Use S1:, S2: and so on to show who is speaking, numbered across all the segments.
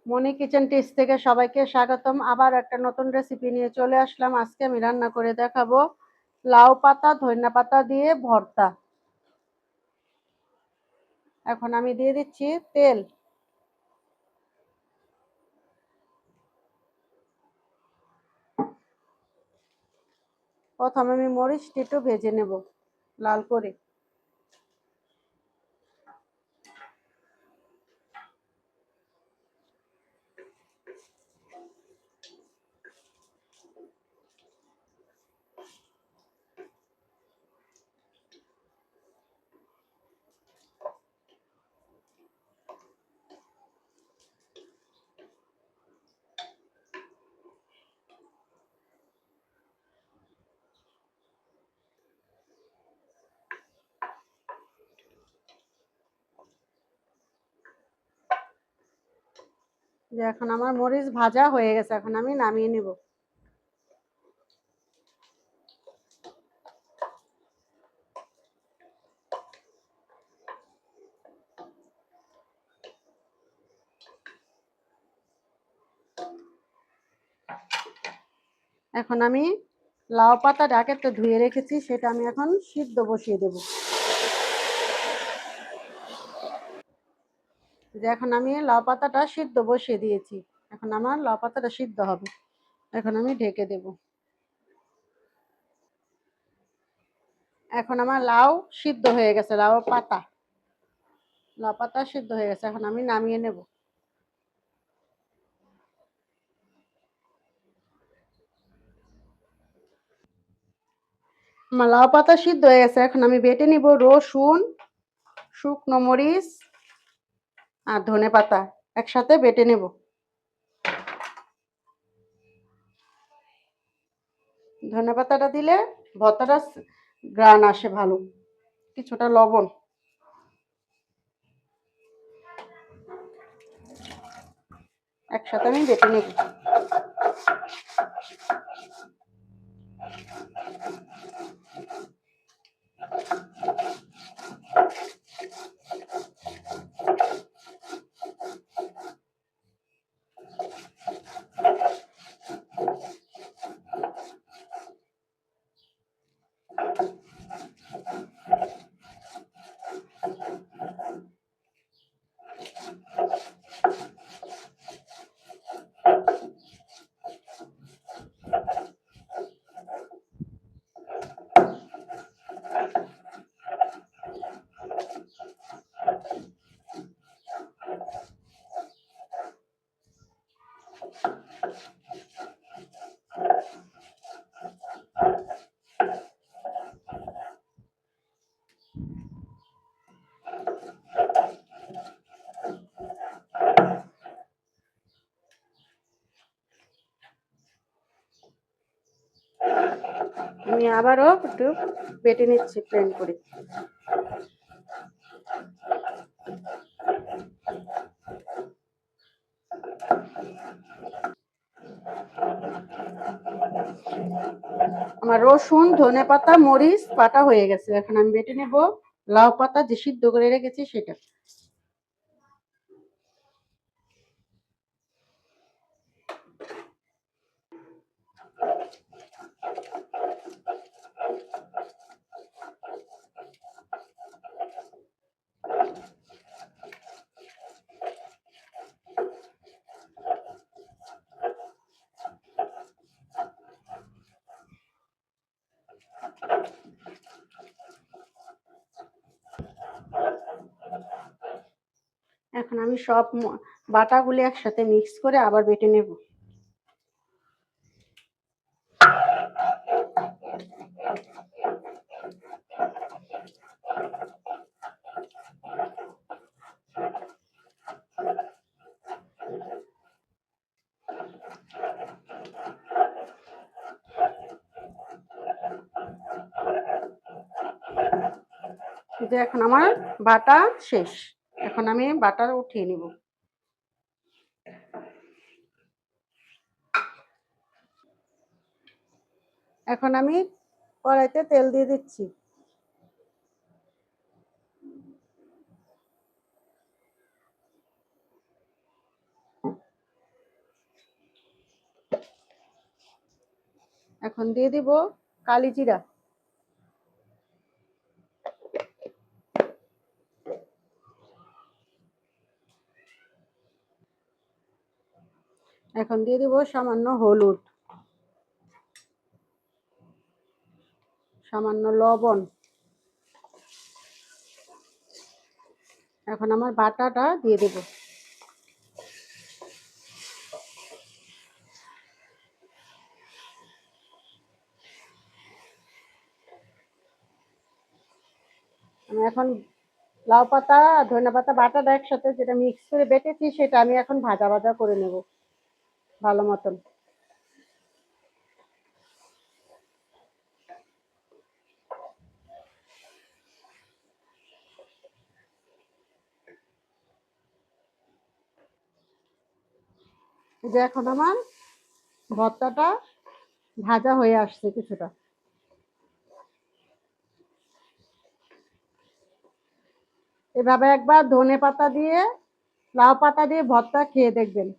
S1: মনি kitchen tips থেকে সবাইকে স্বাগতম। আবার একটা নতুন রেসিপি নিয়ে চলে আসলাম। আজকে আমি রান্না করে দেখাবো লাউ পাতা ধনিয়া পাতা দিয়ে ভর্তা। এখন আমি দিয়ে দিচ্ছি তেল। প্রথমে আমি মরিচটি একটু ভেজে নেব লাল করে। যে এখন আমার মরিচ ভাজা হয়ে গেছে, এখন আমি নামিয়ে নেব। এখন আমি লাউ পাতাটা আগে তো ধুয়ে রেখেছি, সেটা আমি এখন সিদ্ধ বসিয়ে দেব। যে এখন আমি লাউ পাতাটা সিদ্ধ বসিয়ে দিয়েছি। এখন আমার লাউ পাতাটা সিদ্ধ হবে। এখন আমি ঢেকে দেব। এখন আমার লাউ সিদ্ধ হয়ে গেছে, লাউ পাতা সিদ্ধ হয়ে গেছে, এখন আমি নামিয়ে নেব। আমার লাউ পাতা সিদ্ধ হয়ে গেছে, এখন আমি বেটে নিব রসুন, শুকনো মরিচ আর ধনে পাতা একসাথে বেটে নেব। ধনে পাতাটা দিলে ভর্তাটা গ্রান আসে ভালো। কিছুটা লবণ, একসাথে আমি বেটে নেব। আমি আবারও একটু বেটে নিচ্ছি প্লেন করে। আমার রসুন ধনে পাতা মরিচ বাটা হয়ে গেছে, এখন আমি বেটে নেব লাউ পাতা যে সিদ্ধ করে রেখেছি সেটা। এখন আমি সব বাটাগুলি একসাথে মিক্স করে আবার বেটে নেব। যে এখন আমার বাটা শেষ, এখন আমি বাটা উঠিয়ে নিব। এখন আমি কড়াইতে তেল দিয়ে দিচ্ছি। এখন দিয়ে দিব কালি জিরা। এখন দিয়ে দিব সামান্য হলুদ, সামান্য লবণ। এখন আমার বাটাটা দিয়ে দেব। আমি এখন লাউ পাতা আর ধনিয়া পাতা বাটাটা একসাথে যেটা মিক্স করে বেটেছি সেটা আমি এখন ভাজা ভাজা করে নেব ভালো মতন। এই যে এখন আমার ভর্তাটা ভাজা হয়ে আসছে কিছুটা। এভাবে একবার ধনে পাতা দিয়ে লাউ পাতা দিয়ে ভর্তা খেয়ে দেখবেন।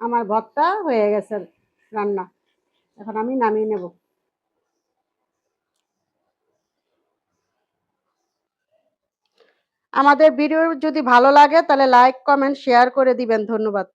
S1: আমার ভর্তা হয়ে গেছে রান্না, এখন আমি নামিয়ে নেব। আমাদের ভিডিও যদি ভালো লাগে তাহলে লাইক কমেন্ট শেয়ার করে দিবেন। ধন্যবাদ।